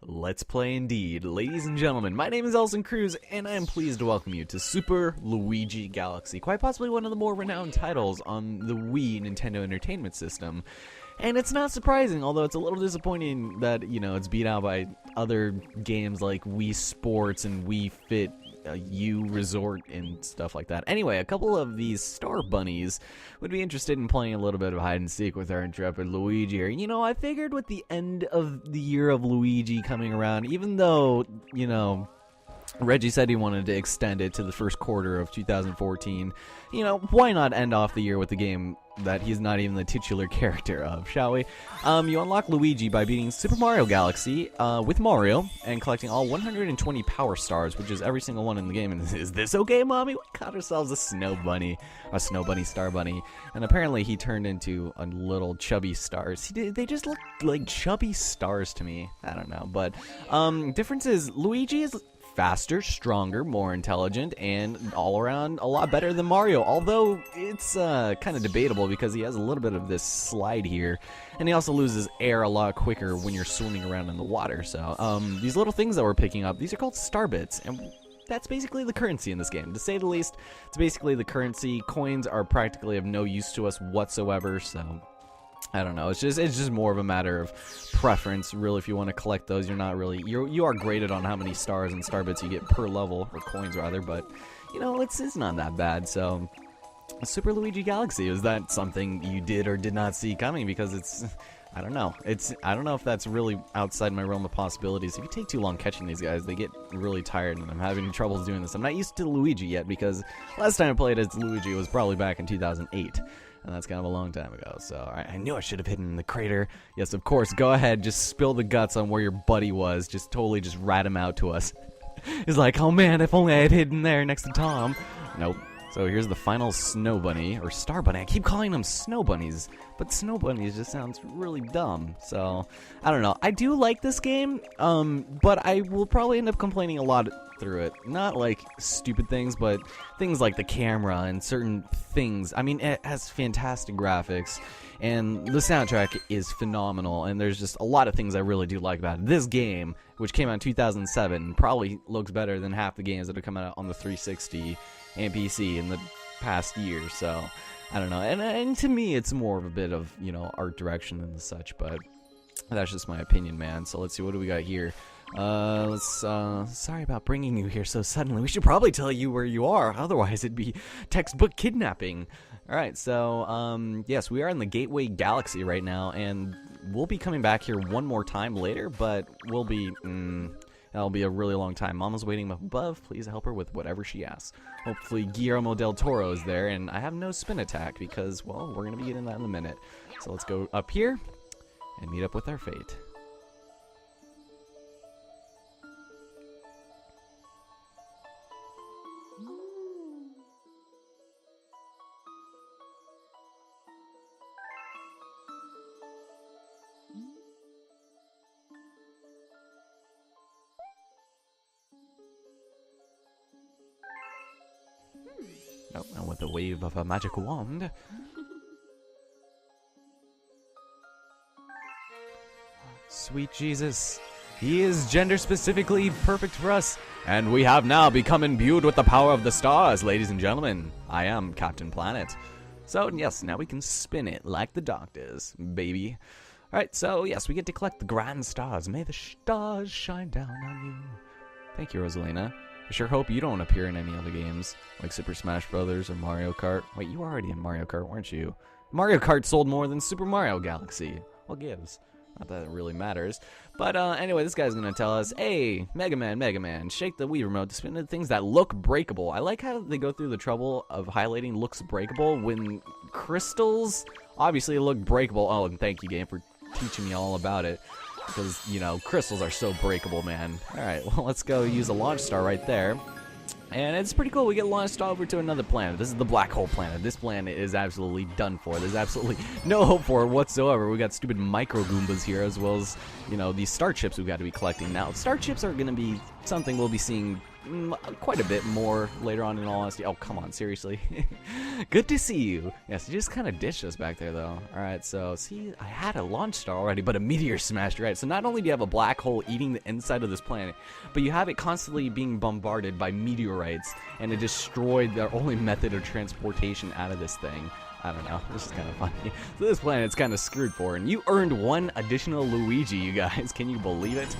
Let's play indeed. Ladies and gentlemen, my name is Elson Cruz, and I am pleased to welcome you to Super Luigi Galaxy, quite possibly one of the more renowned titles on the Wii Nintendo Entertainment System. And it's not surprising, although it's a little disappointing that, it's beat out by other games like Wii Sports and Wii Fit U Resort and stuff like that. Anyway, a couple of these star bunnies would be interested in playing a little bit of hide and seek with our intrepid Luigi here. I figured with the end of the year of Luigi coming around, even though, Reggie said he wanted to extend it to the first quarter of 2014, why not end off the year with the game that he's not even the titular character of, shall we? You unlock Luigi by beating Super Mario Galaxy with Mario and collecting all 120 power stars, which is every single one in the game. And is this okay, Mommy? We caught ourselves a snow bunny, star bunny, and apparently he turned into a little chubby stars. They just look like chubby stars to me. I don't know, but difference is Luigi is faster, stronger, more intelligent, and all around a lot better than Mario, although it's kind of debatable because he has a little bit of this slide here, and he also loses air a lot quicker when you're swimming around in the water. So these little things that we're picking up, these are called star bits, and that's basically the currency in this game. To say the least, it's basically the currency. Coins are practically of no use to us whatsoever, so I don't know. It's just more of a matter of preference. Really, if you want to collect those, you are graded on how many stars and star bits you get per level, or coins rather. But it's not that bad. So, Super Luigi Galaxy, is that something you did or did not see coming? Because I don't know. I don't know if that's really outside my realm of possibilities. If you take too long catching these guys, they get really tired, and I'm having trouble doing this. I'm not used to Luigi yet because last time I played as Luigi was probably back in 2008. And that's kind of a long time ago, so I knew I should have hidden in the crater. Yes, of course, go ahead, just spill the guts on where your buddy was. Just totally just rat him out to us. He's like, oh man, if only I had hidden there next to Tom. Nope. So here's the final snow bunny, or star bunny. I keep calling them snow bunnies, but snow bunnies just sounds really dumb. So, I don't know. I do like this game, but I will probably end up complaining a lot through it. Not like stupid things, but things like the camera and certain things. I mean, it has fantastic graphics, and the soundtrack is phenomenal, and there's just a lot of things I really do like about it. This game, which came out in 2007, probably looks better than half the games that have come out on the 360 and PC in the past year, so I don't know. And to me, it's more of a bit of, art direction and such, but that's just my opinion, man. So let's see, what do we got here? Sorry about bringing you here so suddenly. We should probably tell you where you are, otherwise it'd be textbook kidnapping. Alright, so, yes, we are in the Gateway Galaxy right now, and we'll be coming back here one more time later, but we'll be, that'll be a really long time. Mama's waiting up above. Please help her with whatever she asks. Hopefully Guillermo del Toro is there, and I have no spin attack because, well, we're going to be getting that in a minute. So let's go up here and meet up with our fate. Oh, and with the wave of a magic wand. Sweet Jesus, he is gender specifically perfect for us, and we have now become imbued with the power of the stars, ladies and gentlemen. I am Captain Planet. So, yes, now we can spin it like the doctors, baby. Alright, so, yes, we get to collect the grand stars. May the stars shine down on you. Thank you, Rosalina. I sure hope you don't appear in any other games, like Super Smash Bros. Or Mario Kart. Wait, you were already in Mario Kart, weren't you? Mario Kart sold more than Super Mario Galaxy. What gives? Not that it really matters. But anyway, this guy's gonna tell us, hey, Mega Man, shake the Wii remote to spin into things that look breakable. I like how they go through the trouble of highlighting looks breakable when crystals obviously look breakable. Oh, and thank you, game, for teaching me all about it. Because, crystals are so breakable, man. Alright, well, let's go use a launch star right there. And it's pretty cool. We get launched over to another planet. This is the black hole planet. This planet is absolutely done for. There's absolutely no hope for it whatsoever. We got stupid micro Goombas here, as well as, these star chips we've got to be collecting. Now, star chips are going to be something we'll be seeing quite a bit more later on in all honesty. Oh, come on, seriously. Good to see you. Yes, you just kind of ditched us back there, though. All right, so see, I had a launch star already, but a meteor smashed, right? So not only do you have a black hole eating the inside of this planet, but you have it constantly being bombarded by meteorites, and it destroyed their only method of transportation out of this thing. I don't know, this is kind of funny. So this planet's kind of screwed for, and you earned 1 additional Luigi, you guys. Can you believe it?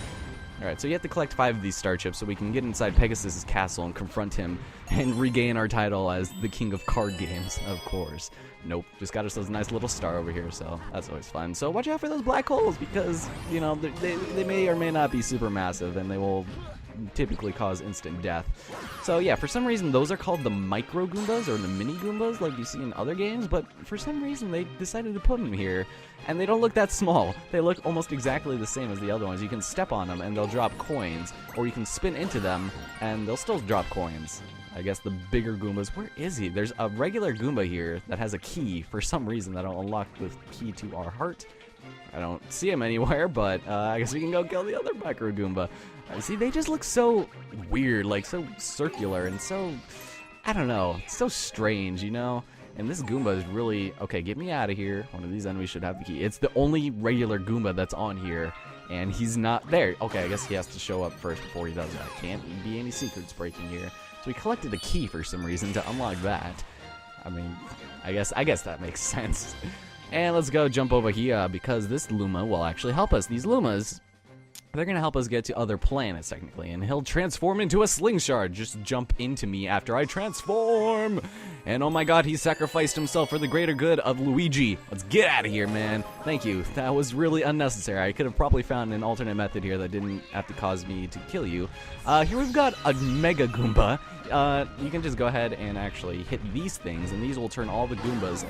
Alright, so you have to collect 5 of these star chips so we can get inside Pegasus's castle and confront him and regain our title as the king of card games, of course. Nope, just got ourselves a nice little star over here, so that's always fun. So watch out for those black holes because, you know, they may or may not be super massive and they will typically cause instant death. So yeah, for some reason those are called the micro Goombas or the mini Goombas like you see in other games, but for some reason they decided to put them here, and they don't look that small. They look almost exactly the same as the other ones. You can step on them and they'll drop coins, or you can spin into them and they'll still drop coins. I guess the bigger Goombas, where is he? There's a regular Goomba here that has a key for some reason that'll unlock the key to our heart. I don't see him anywhere, but I guess we can go kill the other micro Goomba. See, they just look so weird, like so circular and so, I don't know, so strange, you know? And this Goomba is really, okay, get me out of here. One of these enemies should have the key. It's the only regular Goomba that's on here, and he's not there. Okay, I guess he has to show up first before he does that. Can't be any secrets breaking here. So we collected a key for some reason to unlock that. I mean, I guess that makes sense. And let's go jump over here because this Luma will actually help us. These Lumas, they're going to help us get to other planets, technically, and he'll transform into a slingshot. Just jump into me after I transform. And oh my god, he sacrificed himself for the greater good of Luigi. Let's get out of here, man. Thank you. That was really unnecessary. I could have probably found an alternate method here that didn't have to cause me to kill you. Here we've got a Mega Goomba. You can just go ahead and actually hit these things, and these will turn all the Goombas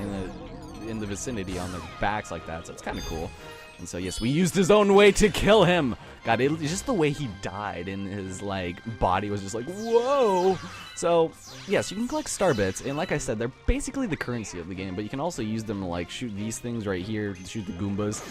in the vicinity on their backs like that, so it's kind of cool. And so yes, we used his own way to kill him. God, it's just the way he died, and his like body was just like, whoa. So yes, you can collect star bits, and like I said, they're basically the currency of the game, but you can also use them to like shoot these things right here, shoot the Goombas.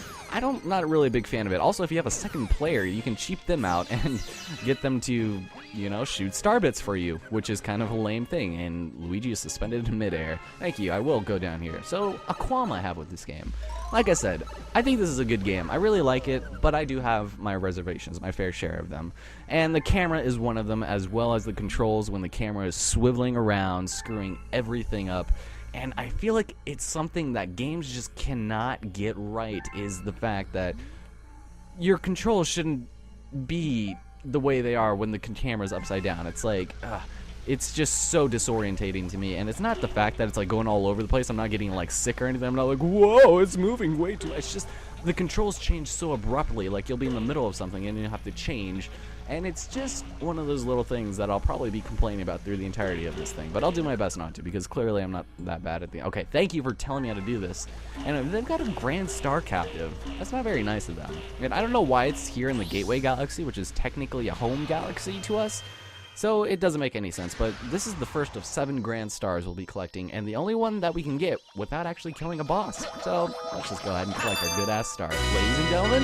Not really a big fan of it. Also, if you have a second player, you can cheap them out and get them to, you know, shoot star bits for you, which is kind of a lame thing, and Luigi is suspended in midair. Thank you, I will go down here. So, a qualm I have with this game. Like I said, I think this is a good game. I really like it, but I do have my reservations, my fair share of them. And the camera is one of them, as well as the controls when the camera is swiveling around, screwing everything up. And I feel like it's something that games just cannot get right, is the fact that your controls shouldn't be the way they are when the camera's upside down. It's like, it's just so disorientating to me, and it's not the fact that it's like going all over the place. I'm not getting like sick or anything. I'm not like, whoa, it's moving way too much. It's just the controls change so abruptly. Like you'll be in the middle of something and you have to change, and it's just one of those little things that I'll probably be complaining about through the entirety of this thing. But I'll do my best not to, because clearly I'm not that bad at the. Okay, thank you for telling me how to do this. And they've got a Grand Star captive. That's not very nice of them. And I don't know why it's here in the Gateway Galaxy, which is technically a home galaxy to us. So it doesn't make any sense, but this is the first of 7 Grand Stars we'll be collecting, and the only one that we can get without actually killing a boss. So let's just go ahead and collect our good-ass star. Ladies and gentlemen,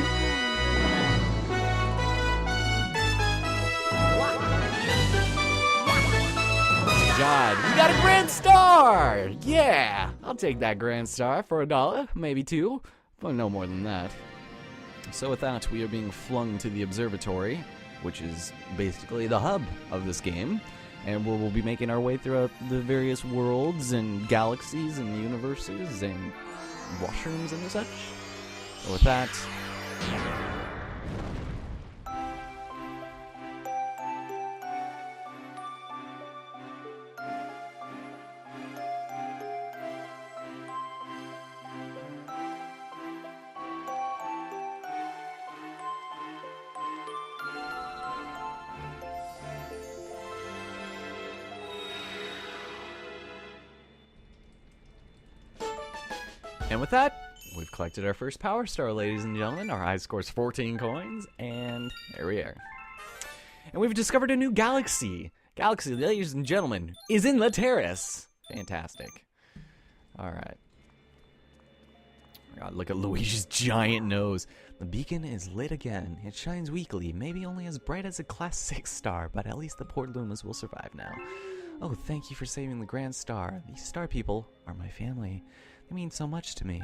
God, we got a Grand Star! Yeah! I'll take that Grand Star for $1, maybe 2, but no more than that. So with that, we are being flung to the observatory, which is basically the hub of this game, and we'll be making our way throughout the various worlds and galaxies and universes and washrooms and such. So with that, we've collected our first Power Star, ladies and gentlemen. Our high score's 14 coins, and there we are. And we've discovered a new galaxy. Galaxy, ladies and gentlemen, is in the terrace. Fantastic. Alright. God, look at Luigi's giant nose. The beacon is lit again. It shines weakly, maybe only as bright as a Class 6 star, but at least the poor Lumas will survive now. Oh, thank you for saving the Grand Star. These star people are my family. They mean so much to me.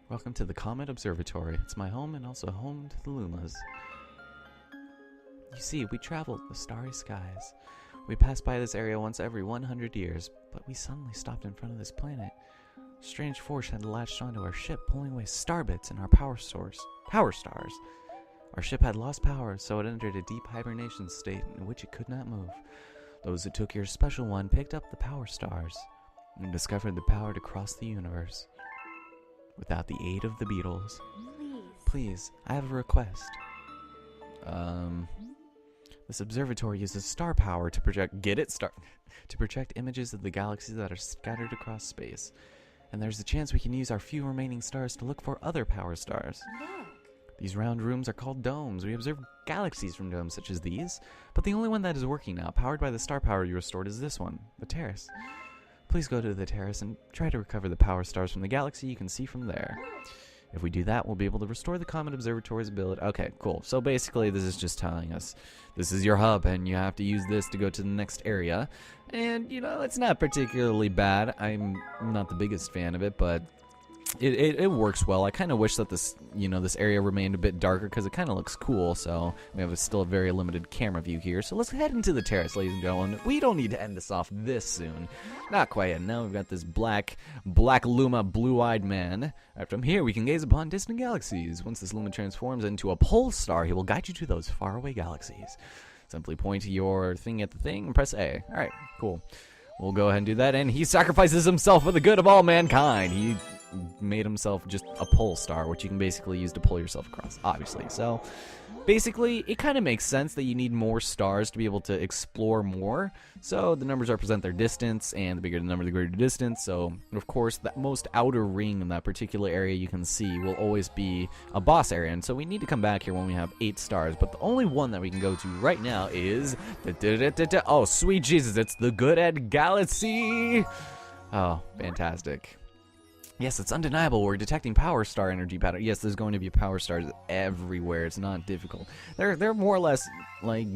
Welcome to the Comet Observatory. It's my home and also home to the Lumas. You see, we traveled the starry skies. We pass by this area once every 100 years, but we suddenly stopped in front of this planet. A strange force had latched onto our ship, pulling away star bits and our power stars. Our ship had lost power, so it entered a deep hibernation state in which it could not move. Those who took your special one picked up the power stars and discovered the power to cross the universe. Without the aid of the Beatles. Please, I have a request. This observatory uses star power to project, to project images of the galaxies that are scattered across space. And there's a chance we can use our few remaining stars to look for other power stars. Look. These round rooms are called domes. We observe galaxies from domes such as these, but the only one that is working now, powered by the star power you restored, is this one, the terrace. Please go to the terrace and try to recover the power stars from the galaxy you can see from there. If we do that, we'll be able to restore the Comet Observatory's ability. Okay, cool. So basically, this is just telling us this is your hub, and you have to use this to go to the next area. And, you know, it's not particularly bad. I'm not the biggest fan of it, but it works well. I kind of wish that this, you know, this area remained a bit darker because it kind of looks cool. So we have still a very limited camera view here. So let's head into the terrace, ladies and gentlemen. We don't need to end this off this soon. Not quite yet. Now we've got this black Luma, blue-eyed man. Right, from here, we can gaze upon distant galaxies. Once this Luma transforms into a pole star, he will guide you to those faraway galaxies. Simply point your thing at the thing and press A. All right, cool. We'll go ahead and do that. And he sacrifices himself for the good of all mankind. He made himself just a pole star, which you can basically use to pull yourself across, obviously. So basically, it kind of makes sense that you need more stars to be able to explore more. So the numbers represent their distance, and the bigger the number, the greater the distance. So, of course, that most outer ring in that particular area you can see will always be a boss area. And so we need to come back here when we have 8 stars. But the only one that we can go to right now is... Oh, sweet Jesus, it's the Good Ed Galaxy! Oh, fantastic. Yes, it's undeniable. We're detecting power star energy pattern. Yes, there's going to be power stars everywhere. It's not difficult. They're more or less like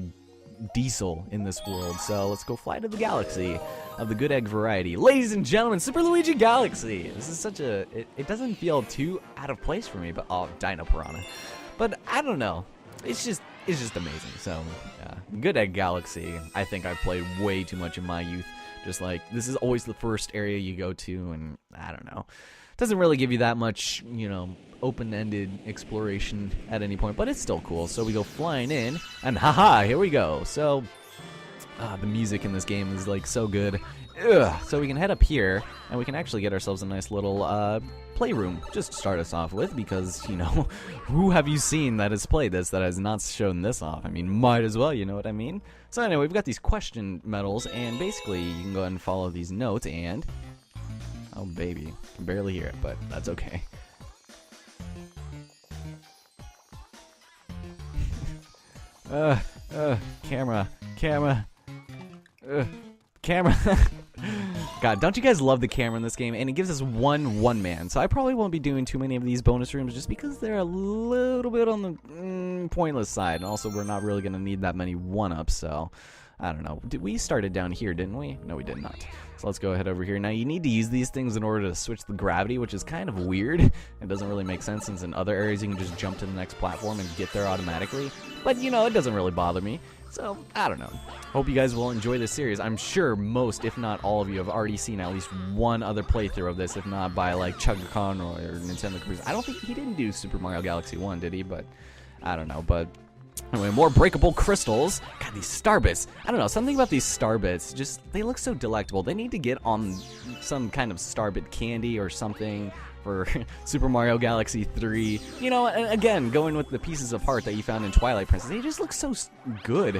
diesel in this world. So let's go fly to the galaxy of the good egg variety. Ladies and gentlemen, Super Luigi Galaxy. This is such a... It doesn't feel too out of place for me, but... Oh, Dino Piranha. But I don't know. It's just amazing. So, Good Egg Galaxy, I think I've played way too much in my youth. Just like, this is always the first area you go to, and I don't know. Doesn't really give you that much, you know, open-ended exploration at any point, but it's still cool. So we go flying in, and haha, here we go. So, the music in this game is like so good. So we can head up here, and we can actually get ourselves a nice little playroom just to start us off with, because, you know, who have you seen that has played this that has not shown this off? I mean, might as well, you know what I mean? So anyway, we've got these question medals, and basically you can go ahead and follow these notes, and... Oh, baby. Can barely hear it, but that's okay. Camera. God, don't you guys love the camera in this game? And it gives us one man. So I probably won't be doing too many of these bonus rooms just because they're a little bit on the pointless side. And also, we're not really going to need that many one-ups, so... I don't know. We started down here, didn't we? No, we did not. So let's go ahead over here. Now, you need to use these things in order to switch the gravity, which is kind of weird. It doesn't really make sense, since in other areas you can just jump to the next platform and get there automatically. But, you know, it doesn't really bother me. So, I don't know. Hope you guys will enjoy this series. I'm sure most, if not all of you, have already seen at least one other playthrough of this, if not by, like, Chugga-Con or Nintendo Cruise. I don't think he didn't do Super Mario Galaxy 1, did he? But, I don't know. But... Anyway, more breakable crystals. God, these star bits. I don't know, something about these star bits, just, they look so delectable. They need to get on some kind of star bit candy or something for Super Mario Galaxy 3. You know, and again, going with the pieces of heart that you found in Twilight Princess, they just look so good.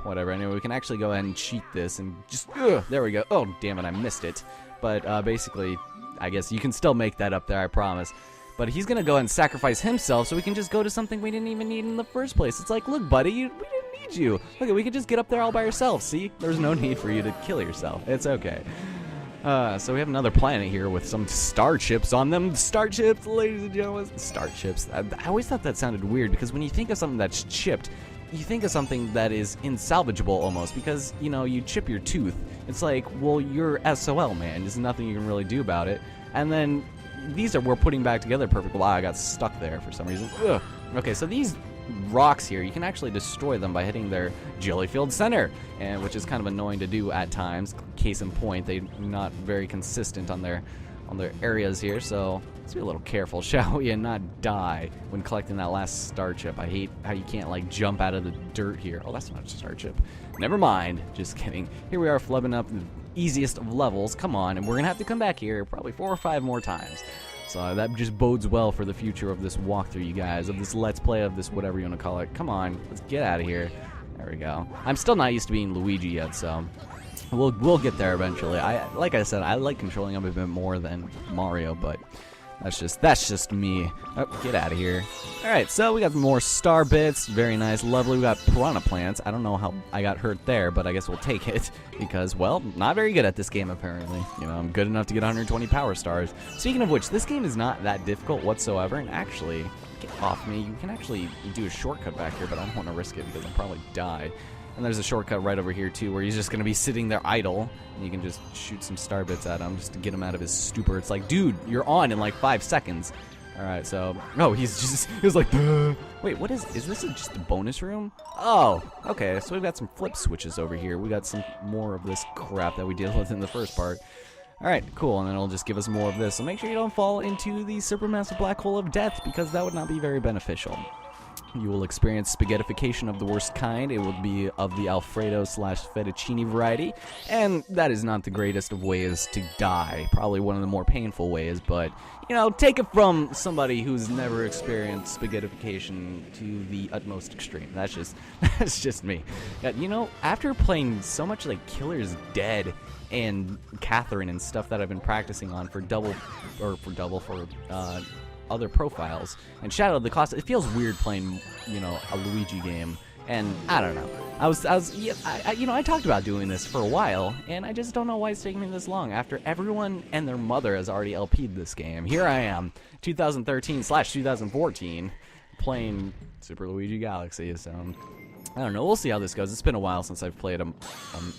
Whatever, anyway, we can actually go ahead and cheat this and just, there we go. Oh, damn it, I missed it. But basically, I guess you can still make that up there, I promise. But he's going to go ahead and sacrifice himself so we can just go to something we didn't even need in the first place. It's like, look, buddy, we didn't need you. Look, we could just get up there all by yourself. See? There's no need for you to kill yourself. It's okay. So we have another planet here with some star chips on them. Star chips, ladies and gentlemen. Star chips. I always thought that sounded weird because when you think of something that's chipped, you think of something that is insalvageable almost because, you know, you chip your tooth. It's like, well, you're SOL, man. There's nothing you can really do about it. And then these we're putting back together perfectly. Wow, I got stuck there for some reason. Ugh. Okay, so these rocks here, you can actually destroy them by hitting their jelly-filled center, and which is kind of annoying to do at times. Case in point, they're not very consistent on their areas here, so let's be a little careful, shall we, and not die when collecting that last star chip. I hate how you can't like jump out of the dirt here. Oh, that's not a star chip. Never mind. Just kidding. Here we are flubbing up the easiest of levels. Come on, and we're gonna have to come back here probably 4 or 5 more times. So that just bodes well for the future of this walkthrough, you guys, of this let's play, of this whatever you want to call it. Come on, let's get out of here. There we go. I'm still not used to being Luigi yet, so we'll get there eventually. Like I said, I like controlling him a bit more than Mario, but that's just me. Oh, get out of here. Alright, so we got more star bits. Very nice, lovely. We got piranha plants. I don't know how I got hurt there, but I guess we'll take it because, well, not very good at this game apparently. You know, I'm good enough to get 120 power stars. Speaking of which, this game is not that difficult whatsoever, and actually, get off me. You can actually do a shortcut back here, but I don't want to risk it because I'll probably die. And there's a shortcut right over here, too, where he's just going to be sitting there idle, and you can just shoot some star bits at him just to get him out of his stupor. It's like, dude, you're on in like 5 seconds. Alright, so, no, he was like, wait, what is this just a bonus room? Oh, okay, so we've got some flip switches over here. We got some more of this crap that we dealt with in the first part. Alright, cool, and then it'll just give us more of this. So make sure you don't fall into the supermassive black hole of death, because that would not be very beneficial. You will experience spaghettification of the worst kind. It will be of the Alfredo/fettuccine variety, and that is not the greatest of ways to die. Probably one of the more painful ways, but, you know, take it from somebody who's never experienced spaghettification to the utmost extreme. That's just me. Yeah, you know, after playing so much like Killer's Dead and Catherine and stuff that I've been practicing on for other profiles and Shadow of the Colossus, it feels weird playing, you know, a Luigi game, and I don't know. I talked about doing this for a while, and I just don't know why it's taking me this long. After everyone and their mother has already LP'd this game, here I am, 2013/2014, playing Super Luigi Galaxy. So I don't know. We'll see how this goes. It's been a while since I've played a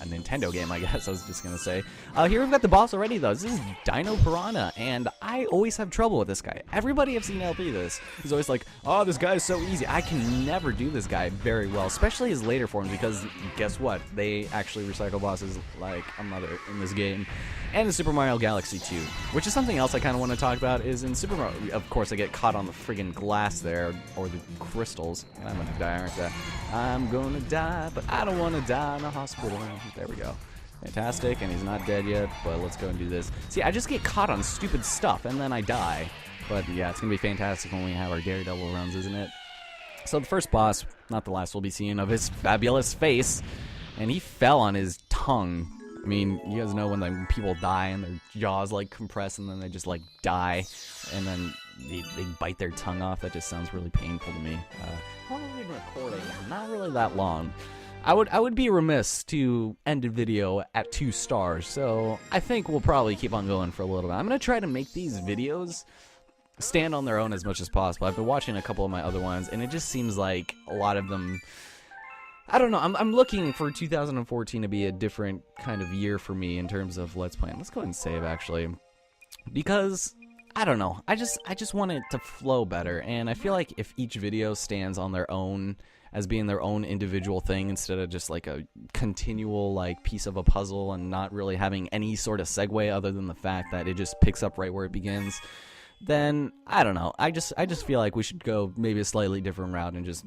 Nintendo game, I guess I was just going to say. Here we've got the boss already, though. This is Dino Piranha, and I always have trouble with this guy. Everybody I've seen LP this is always like, oh, this guy is so easy. I can never do this guy very well, especially his later forms, because guess what? They actually recycle bosses like a mother in this game. And in Super Mario Galaxy 2, which is something else I kind of want to talk about, is in Super Mario, of course, I get caught on the friggin' glass there, or the crystals, and I'm going to die, aren't I? I'm gonna die, but I don't want to die in a hospital. There we go. Fantastic, and he's not dead yet, but let's go and do this. See, I just get caught on stupid stuff, and then I die. But yeah, it's going to be fantastic when we have our Daredevil runs, isn't it? So the first boss, not the last we'll be seeing of his fabulous face, and he fell on his tongue. I mean, you guys know when people die and their jaws like compress and then they just like die, and then they bite their tongue off. That just sounds really painful to me. How long have we been recording? Not really that long. I would be remiss to end a video at 2 stars, so I think we'll probably keep on going for a little bit. I'm gonna try to make these videos stand on their own as much as possible. I've been watching a couple of my other ones, and it just seems like a lot of them, I don't know, I'm looking for 2014 to be a different kind of year for me in terms of Let's Play. Let's go ahead and save, actually, because I don't know, I just want it to flow better, and I feel like if each video stands on their own as being their own individual thing instead of just like a continual like piece of a puzzle and not really having any sort of segue other than the fact that it just picks up right where it begins, then I don't know, I just feel like we should go maybe a slightly different route and just,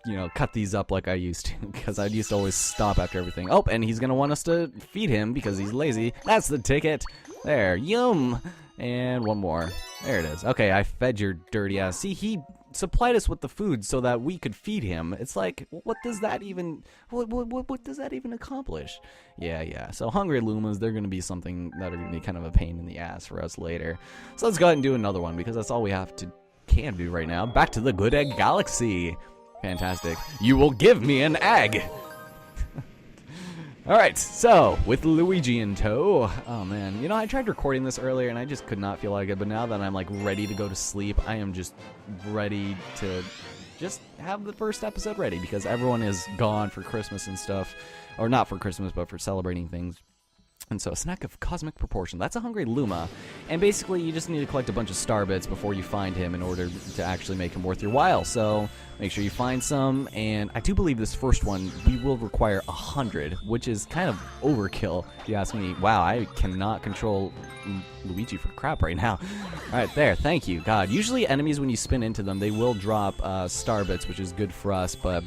you know, cut these up like I used to, because I used to always stop after everything. Oh, and he's gonna want us to feed him because he's lazy. That's the ticket. There, yum. And one more. There it is. Okay, I fed your dirty ass. See, he supplied us with the food so that we could feed him. It's like, what does that even, what does that even accomplish? Yeah. So hungry Lumas, they're going to be something that are going to be kind of a pain in the ass for us later. So let's go ahead and do another one, because that's all we can do right now. Back to the Good Egg Galaxy. Fantastic. You will give me an egg. Alright, so, with Luigi in tow, oh man, you know, I tried recording this earlier and I just could not feel like it, but now that I'm like ready to go to sleep, I am just ready to just have the first episode ready, because everyone is gone for Christmas and stuff, or not for Christmas, but for celebrating things. And so a snack of cosmic proportion, that's a hungry Luma, and basically you just need to collect a bunch of star bits before you find him in order to actually make him worth your while. So make sure you find some, and I do believe this first one we will require 100, which is kind of overkill if you ask me. Wow, I cannot control Luigi for crap right now. Alright, there, thank you. God, usually enemies, when you spin into them, they will drop star bits, which is good for us, but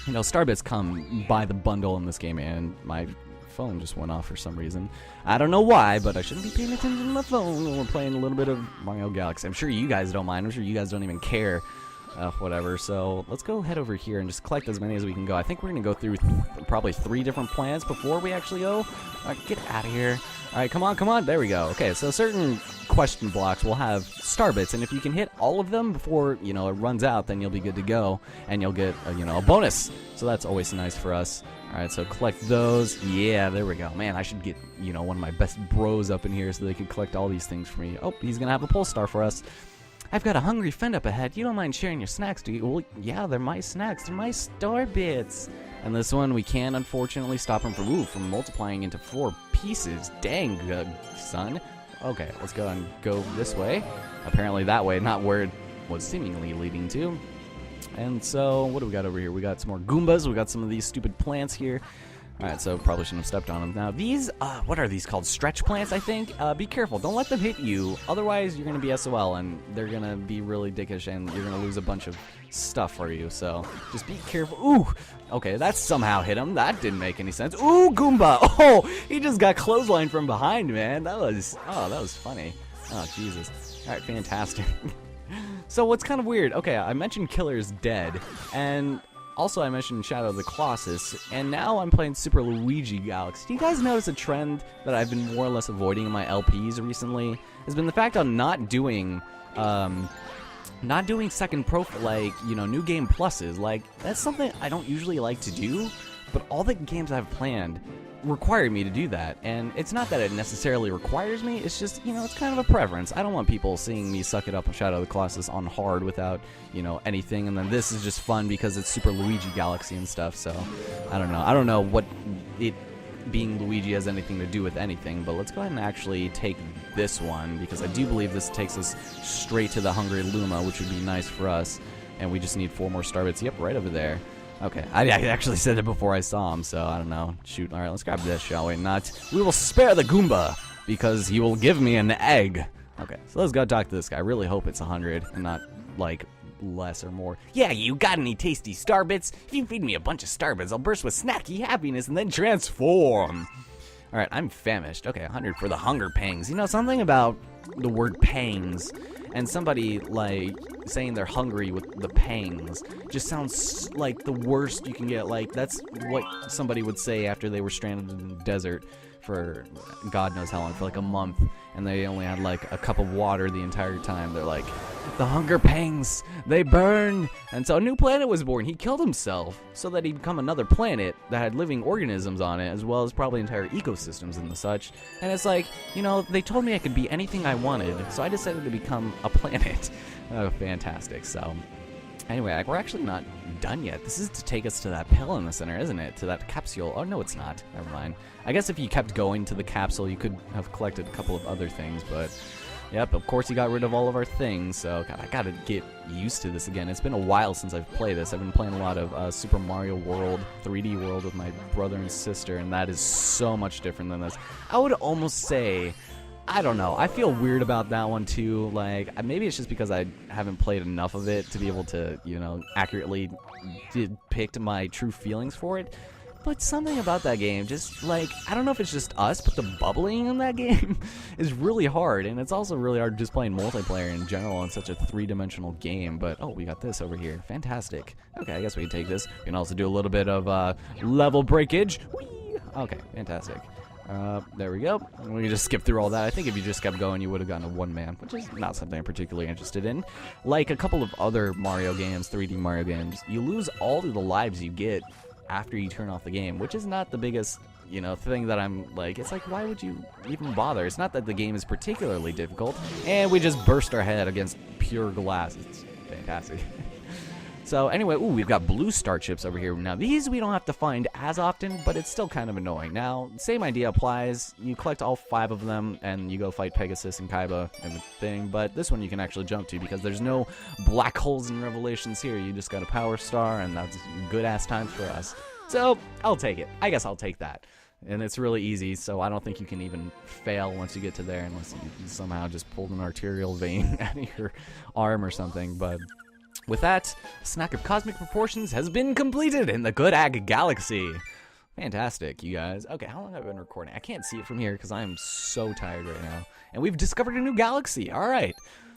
you know, star bits come by the bundle in this game, and my phone just went off for some reason. I don't know why, but I shouldn't be paying attention to my phone when we're playing a little bit of Mario Galaxy. I'm sure you guys don't mind. I'm sure you guys don't even care. Whatever. So let's go head over here and just collect as many as we can go. I think we're going to go through probably 3 different planets before we actually go. Alright, get out of here. Alright, come on, come on. There we go. Okay, so certain question blocks will have star bits, and if you can hit all of them before, you know, it runs out, then you'll be good to go, and you'll get, you know, a bonus. So that's always nice for us. Alright, so collect those. Yeah, there we go. Man, I should get, you know, one of my best bros up in here so they can collect all these things for me. Oh, he's going to have a pole star for us. I've got a hungry friend up ahead. You don't mind sharing your snacks, do you? Well, yeah, they're my snacks. They're my star bits. And this one, we can unfortunately stop him from multiplying into 4 pieces. Dang, son. Okay, let's go and go this way. Apparently that way, not where it was seemingly leading to. And so, what do we got over here? We got some more Goombas. We got some of these stupid plants here. Alright, so probably shouldn't have stepped on them. Now, these, what are these called? Stretch plants, I think? Be careful. Don't let them hit you. Otherwise, you're going to be SOL, and they're going to be really dickish, and you're going to lose a bunch of stuff for you. So, just be careful. Ooh! Okay, that somehow hit him. That didn't make any sense. Ooh, Goomba! Oh, he just got clotheslined from behind, man. That was funny. Oh, Jesus. Alright, fantastic. So, what's kind of weird, okay, I mentioned Killer's dead, and also I mentioned Shadow of the Colossus, and now I'm playing Super Luigi Galaxy. Do you guys notice a trend that I've been more or less avoiding in my LPs recently? Has been the fact I'm not doing second profile, like, you know, new game pluses. Like, that's something I don't usually like to do, but all the games I've planned require me to do that, and it's not that it necessarily requires me, it's just, you know, it's kind of a preference. I don't want people seeing me suck it up with Shadow of the Colossus on hard without, you know, anything, and then this is just fun because it's Super Luigi Galaxy and stuff, so I don't know what it being Luigi has anything to do with anything, but let's go ahead and actually take this one, because I do believe this takes us straight to the Hungry Luma, which would be nice for us, and we just need 4 more star bits. Yep, right over there. Okay, I actually said it before I saw him, so I don't know. Shoot, alright, let's grab this, shall we? We will spare the Goomba, because he will give me an egg. Okay, so let's go talk to this guy. I really hope it's 100, and not, like, less or more. Yeah, you got any tasty star bits? If you feed me a bunch of star bits, I'll burst with snacky happiness and then transform. Alright, I'm famished. Okay, 100 for the hunger pangs. You know, something about the word pangs and somebody, like, saying they're hungry with the pangs just sounds like the worst you can get. Like, that's what somebody would say after they were stranded in the desert for God knows how long, for like a month, and they only had like a cup of water the entire time. They're like, the hunger pangs, they burn. And so a new planet was born. He killed himself so that he'd become another planet that had living organisms on it, as well as probably entire ecosystems and the such. And it's like, you know, they told me I could be anything I wanted, so I decided to become a planet. Oh, fantastic. So anyway, we're actually not done yet. This is to take us to that pill in the center, isn't it? To that capsule. Oh, no, it's not. Never mind. I guess if you kept going to the capsule, you could have collected a couple of other things, but yep, of course you got rid of all of our things, so God, I gotta get used to this again. It's been a while since I've played this. I've been playing a lot of Super Mario World, 3D World with my brother and sister, and that is so much different than this. I would almost say, I don't know, I feel weird about that one too. Like, maybe it's just because I haven't played enough of it to be able to, you know, accurately depict my true feelings for it. But something about that game, just like, I don't know if it's just us, but the bubbling in that game is really hard. And it's also really hard just playing multiplayer in general on such a 3-dimensional game. But, oh, we got this over here. Fantastic. Okay, I guess we can take this. We can also do a little bit of level breakage. Whee! Okay, fantastic. There we go. We can just skip through all that. I think if you just kept going, you would have gotten a one-man, which is not something I'm particularly interested in. Like a couple of other Mario games, 3D Mario games, you lose all of the lives you get after you turn off the game, which is not the biggest you know, thing that I'm like, it's like, why would you even bother? It's not that the game is particularly difficult, and we just burst our head against pure glass. It's fantastic. So anyway, ooh, we've got blue star chips over here. Now these we don't have to find as often, but it's still kind of annoying. Now, same idea applies. You collect all 5 of them, and you go fight Pegasus and Kaiba and the thing, but this one you can actually jump to because there's no black holes and revelations here. You just got a power star, and that's good-ass times for us. So, I'll take it. I guess I'll take that. And it's really easy, so I don't think you can even fail once you get to there unless you somehow just pulled an arterial vein out of your arm or something, but... With that, a snack of cosmic proportions has been completed in the Good Ag Galaxy. Fantastic, you guys. Okay, how long have I been recording? I can't see it from here because I am so tired right now. And we've discovered a new galaxy. All right.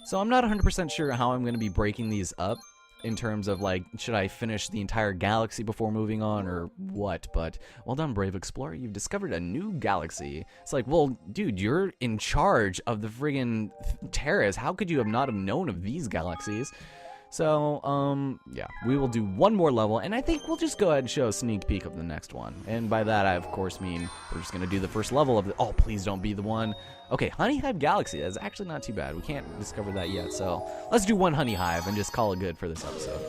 So I'm not 100% sure how I'm going to be breaking these up in terms of, like, should I finish the entire galaxy before moving on or what? But well done, Brave Explorer. You've discovered a new galaxy. It's like, well, dude, you're in charge of the friggin' terrace. How could you have not have known of these galaxies? So, yeah, we will do one more level, and I think we'll just go ahead and show a sneak peek of the next one. And by that, I, of course, mean we're just going to do the first level of the... Oh, please don't be the one. Okay, Honey Hive Galaxy. That's actually not too bad. We can't discover that yet, so let's do one Honey Hive and just call it good for this episode.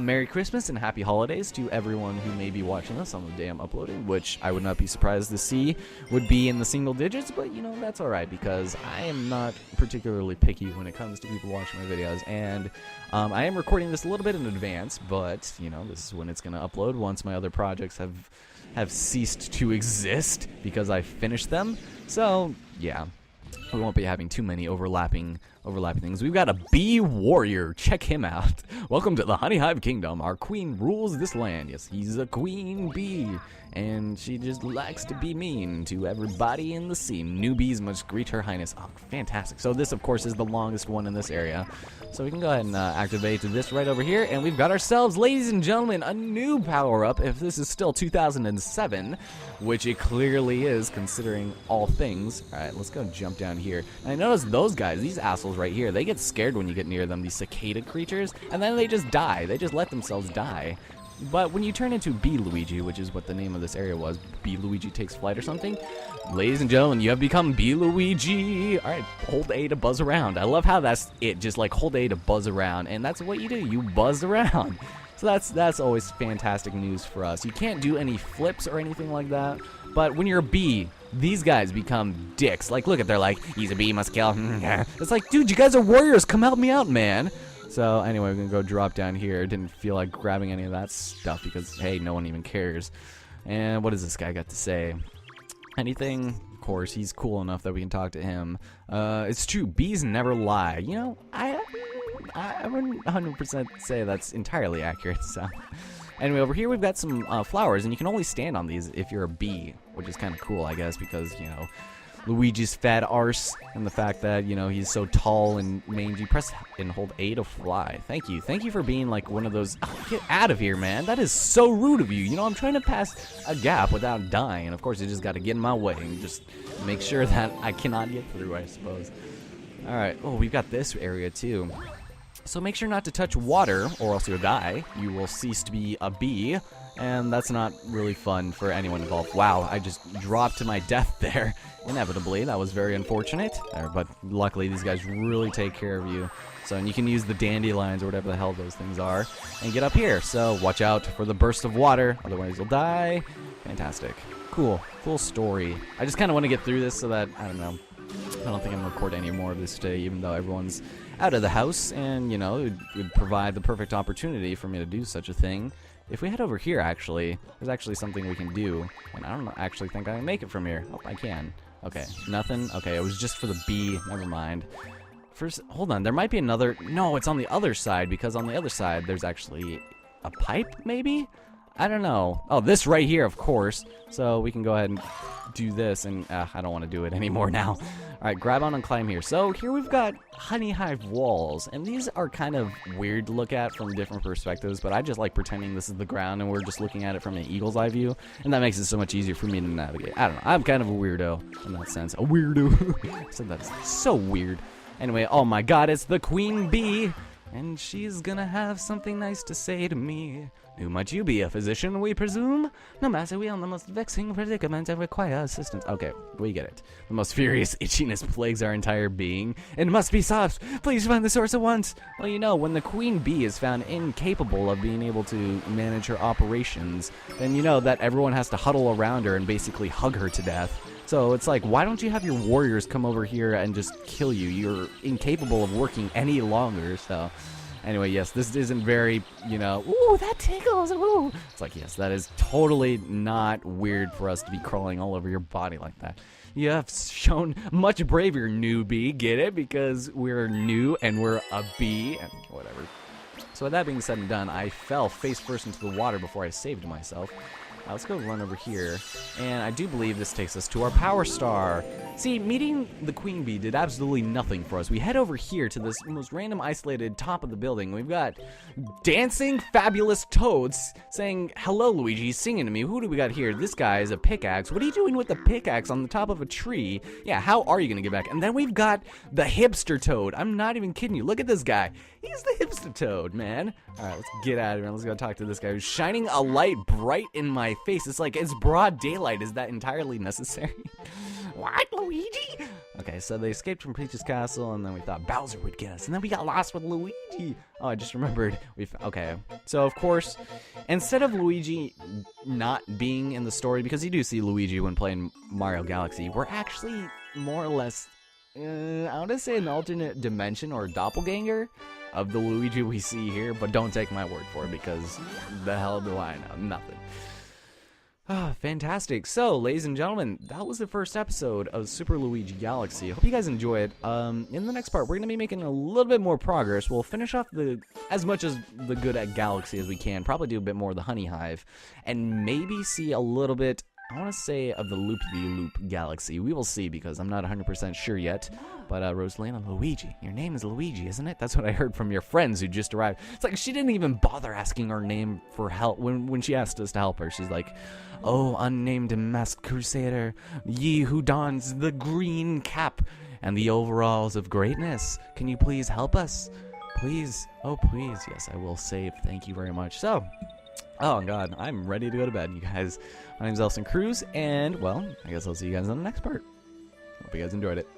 Merry Christmas and Happy Holidays to everyone who may be watching this on the day I'm uploading, which I would not be surprised to see would be in the single digits, but, you know, that's alright, because I am not particularly picky when it comes to people watching my videos, and I am recording this a little bit in advance, but, you know, this is when it's going to upload once my other projects have ceased to exist, because I finished them, so, yeah. We won't be having too many overlapping things. We've got a bee warrior. Check him out. Welcome to the Honey Hive Kingdom. Our queen rules this land. Yes, he's a queen bee. And she just likes to be mean to everybody in the scene. Newbies must greet her highness. Oh, fantastic. So this, of course, is the longest one in this area. So we can go ahead and activate this right over here. And we've got ourselves, ladies and gentlemen, a new power-up. If this is still 2007, which it clearly is, considering all things. All right, let's go jump down here. And I notice those guys, these assholes right here, they get scared when you get near them, these cicada creatures, and then they just die. They just let themselves die. But when you turn into Bee Luigi, which is what the name of this area was, Bee Luigi takes flight or something, ladies and gentlemen, you have become Bee Luigi. All right, hold A to buzz around. I love how that's it, just like hold A to buzz around, and that's what you do. You buzz around. So that's always fantastic news for us. You can't do any flips or anything like that, but when you're a bee, these guys become dicks. Like, look at, they're like, he's a bee, must kill. It's like, dude, you guys are warriors. Come help me out, man. So anyway, we're going to go drop down here. Didn't feel like grabbing any of that stuff because, hey, no one even cares. And what does this guy got to say? Anything? Of course, he's cool enough that we can talk to him. It's true, bees never lie. You know, I wouldn't 100% say that's entirely accurate. So anyway, over here we've got some flowers, and you can only stand on these if you're a bee, which is kind of cool, I guess, because, you know, Luigi's fat arse, and the fact that, you know, he's so tall and mangy. Press and hold A to fly. Thank you. Thank you for being like one of those. Oh, get out of here, man. That is so rude of you. You know, I'm trying to pass a gap without dying, and of course, you just got to get in my way and just make sure that I cannot get through, I suppose. All right. Oh, we've got this area too. So make sure not to touch water, or else you'll die. You will cease to be a bee, and that's not really fun for anyone involved. Wow, I just dropped to my death there. Inevitably, that was very unfortunate. But luckily, these guys really take care of you. So, and you can use the dandelions or whatever the hell those things are, and get up here. So watch out for the burst of water, otherwise you'll die. Fantastic. Cool. Cool story. I just kind of want to get through this so that, I don't know, I don't think I'm going to record any more of this today, even though everyone's out of the house, and, you know, it would provide the perfect opportunity for me to do such a thing. If we head over here, actually, there's actually something we can do, and I don't actually think I can make it from here. Oh, I can. Okay, nothing. Okay, it was just for the bee. Never mind. First, hold on, there might be another. No, it's on the other side, because on the other side, there's actually a pipe, maybe? I don't know. Oh, this right here, of course. So we can go ahead and do this, and I don't want to do it anymore now. All right, grab on and climb here. So here we've got honey hive walls, and these are kind of weird to look at from different perspectives, but I just like pretending this is the ground and we're just looking at it from an eagle's eye view, and that makes it so much easier for me to navigate. I don't know. I'm kind of a weirdo in that sense. A weirdo. So that's so weird. Anyway, oh my god, it's the queen bee. and she's gonna have something nice to say to me. Who might you be? A physician, we presume? No matter, we are in the most vexing predicament and require assistance. Okay, we get it. The most furious itchiness plagues our entire being. It must be solved. Please find the source at once. Well, you know, when the queen bee is found incapable of being able to manage her operations, then you know that everyone has to huddle around her and basically hug her to death. So it's like, why don't you have your warriors come over here and just kill you? You're incapable of working any longer, so... Anyway, yes, this isn't very, you know, ooh, that tickles, ooh. It's like, yes, that is totally not weird for us to be crawling all over your body like that. You have shown much bravery, newbie, get it? Because we're new and we're a bee, and whatever. So with that being said and done, I fell face first into the water before I saved myself. Let's go run over here, and I do believe this takes us to our power star. See, meeting the queen bee did absolutely nothing for us. We head over here to this most random isolated top of the building. We've got dancing fabulous toads saying, hello Luigi, singing to me. Who do we got here? This guy is a pickaxe. What are you doing with the pickaxe on the top of a tree? Yeah, how are you gonna get back? And then we've got the hipster toad. I'm not even kidding you. Look at this guy. He's the hipster toad, man. All right, let's get out of here. Let's go talk to this guy who's shining a light bright in my face. It's like, it's broad daylight. Is that entirely necessary? What, Luigi? Okay, so they escaped from Peach's castle, and then we thought Bowser would get us, and then we got lost with Luigi. Oh, I just remembered. Okay, so of course, instead of Luigi not being in the story, because you do see Luigi when playing Mario Galaxy, we're actually more or less, I want to say an alternate dimension or doppelganger of the Luigi we see here, but don't take my word for it, because the hell do I know? Nothing. Ah, fantastic. So, ladies and gentlemen, that was the first episode of Super Luigi Galaxy. I hope you guys enjoy it. In the next part, we're going to be making a little bit more progress. We'll finish off as much as the good at Galaxy as we can. Probably do a bit more of the Honey Hive. And maybe see a little bit, I want to say, of the Loop-de-Loop Galaxy. We will see, because I'm not 100% sure yet. But, Rosalina, Luigi. Your name is Luigi, isn't it? That's what I heard from your friends who just arrived. It's like she didn't even bother asking our name for help. When she asked us to help her, she's like, oh, unnamed masked crusader, ye who dons the green cap and the overalls of greatness, can you please help us? Please. Oh, please. Yes, I will save. Thank you very much. So, oh, God, I'm ready to go to bed, you guys. My name's Elson Cruz, and, well, I guess I'll see you guys on the next part. Hope you guys enjoyed it.